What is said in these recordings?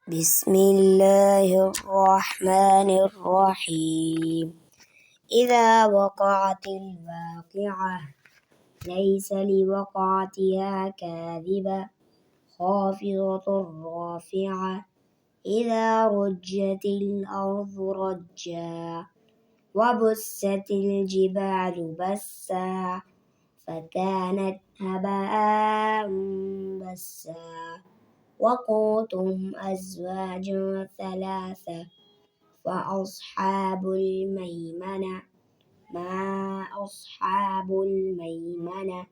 بسم الله الرحمن الرحيم. إذا وقعت الواقعة ليس لوقعتها كاذبة خافضة رافعة إذا رجت الأرض رجا وبست الجبال بسا فكانت هباء منبثا وقلتم أزواجا ثلاثة فأصحاب الميمنة ما أصحاب الميمنة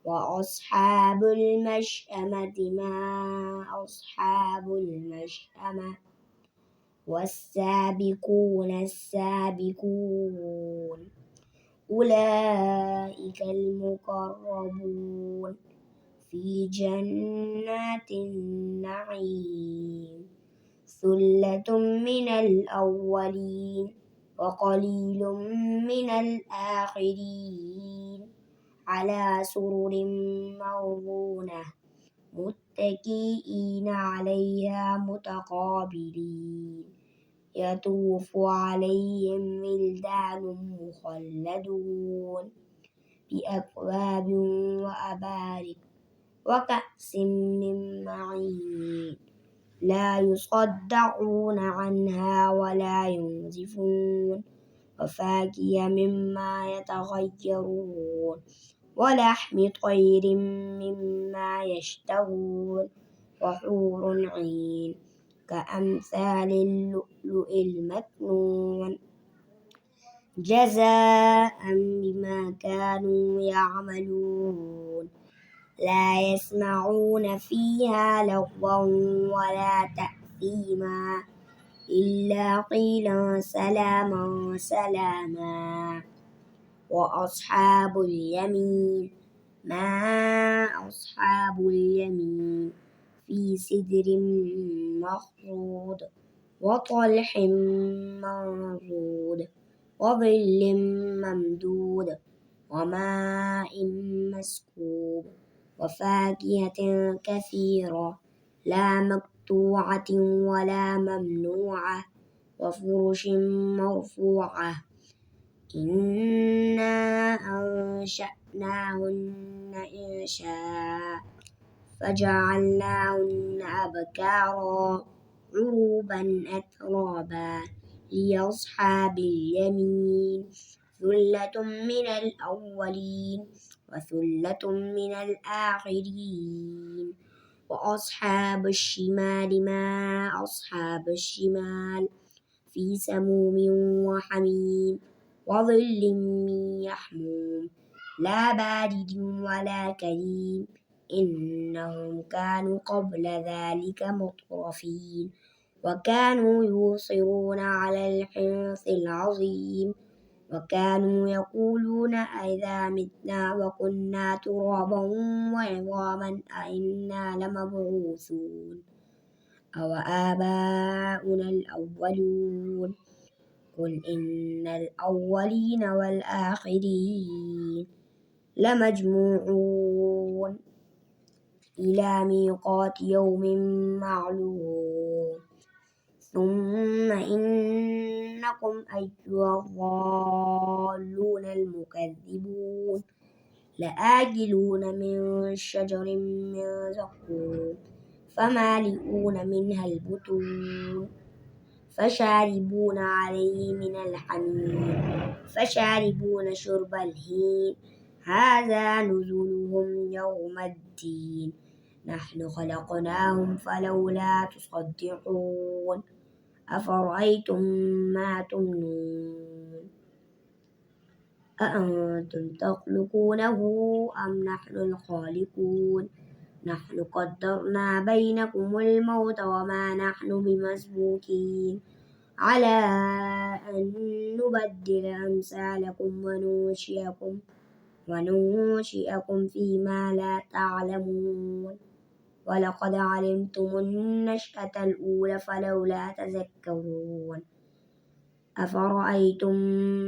وأصحاب المشأمة ما أصحاب المشأمة والسابقون السابقون أولئك المقربون في جنات النعيم ثلة من الأولين وقليل من الآخرين على سرر موضونة متكئين عليها متقابلين يطوف عليهم ولدان مخلدون بأكواب وأبارك وكأس من معين لا يصدعون عنها ولا ينزفون وفاكهة مما يتخيرون ولحم طير مما يشتهون وحور عين كأمثال اللؤلؤ المكنون جزاء بما كانوا يعملون لا يسمعون فيها لغوا ولا تأثيما إلا قيلا سلاما سلاما وأصحاب اليمين ما أصحاب اليمين في سدر مخضود وطلح منضود وظل ممدود وماء مسكوب وفاكهة كثيرة لا مقطوعة ولا ممنوعة وفرش مرفوعة إنا أنشأناهن إنشاء فجعلناهن أبكارا عروبا أترابا لأصحاب اليمين ثلة من الأولين وثلة من الآخرين وأصحاب الشمال ما أصحاب الشمال في سموم وحميم وظل من يحموم لا بارد ولا كريم إنهم كانوا قبل ذلك مترفين وكانوا يصرون على الحنث العظيم وكانوا يقولون أئذا متنا وكنا ترابا وعظاما أئنا لمبعوثون أو آباؤنا الأولون قل إن الأولين والآخرين لمجموعون إلى ميقات يوم معلوم ثم إنكم أيها الضالون المكذبون لآكلون من شجر من زقوم فمالئون منها البطون فشاربون عليه من الحميم فشاربون شرب الهيم هذا نزلهم يوم الدين نحن خلقناهم فلولا تصدقون أفرأيتم ما تمنون أأنتم تخلقونه أم نحن الخالقون نحن قدرنا بينكم الموت وما نحن بمسبوقين على أن نبدل أمثالكم وننشئكم فيما لا تعلمون ولقد علمتم النشأة الأولى فلولا تذكرون أفرأيتم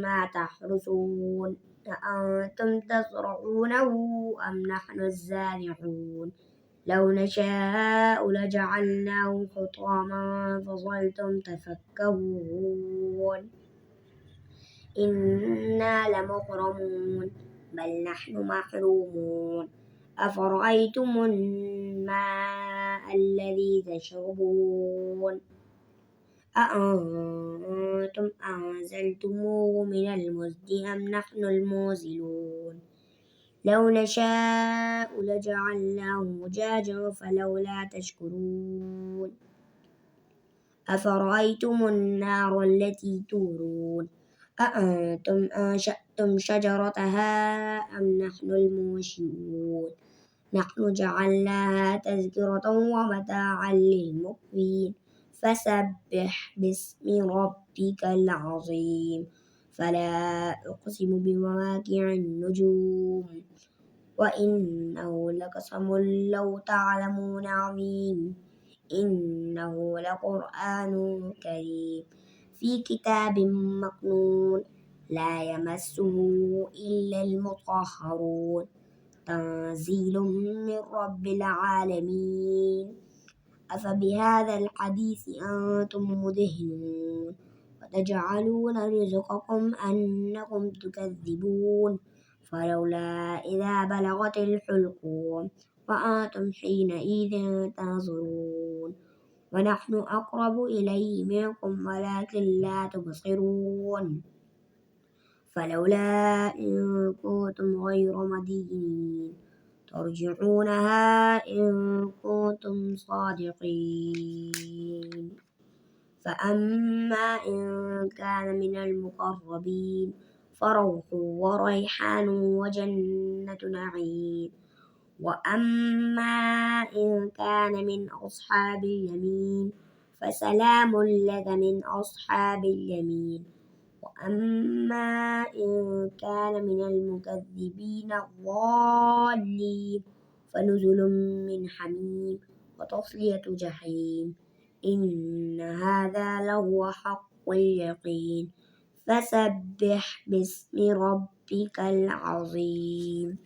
ما تحرثون أأنتم تزرعونه أم نحن الزارعون لو نشاء لجعلناه حطاما فظلتم تفكرون إنا لمغرمون بل نحن محرومون أفرأيتم الماء الذي تشربون أأنتم أنزلتموه من المزن أم نحن المنزلون لو نشاء لجعلناه مجاجا فلولا تشكرون أفرأيتم النار التي تورون أأنتم أنشأتم شجرتها أم نحن المنشئون نحن جعلناها تذكرة ومتاعا للمقوين فسبح باسم ربك العظيم فلا أقسم بمواقع النجوم وإنه لقسم لو تعلمون عظيم إنه لقرآن كريم في كتاب مكنون لا يمسه إلا المطهرون تنزيل من رب العالمين أفبهذا الحديث أنتم مدهنون وتجعلون رزقكم أنكم تكذبون فلولا إذا بلغت الحلقوم وأنتم حينئذ تنظرون ونحن أقرب إليه منكم ولكن لا تبصرون فلولا إن كنتم غير مدينين ترجعونها إن كنتم صادقين فأما إن كان من المقربين فروح وريحان وجنة نعيم وأما إن كان من أصحاب اليمين فسلام لك من أصحاب اليمين وأما إن كان من المكذبين الضالين فنزل من حميم وتصلية جحيم إن هذا لهو حق اليقين فسبح باسم ربك العظيم.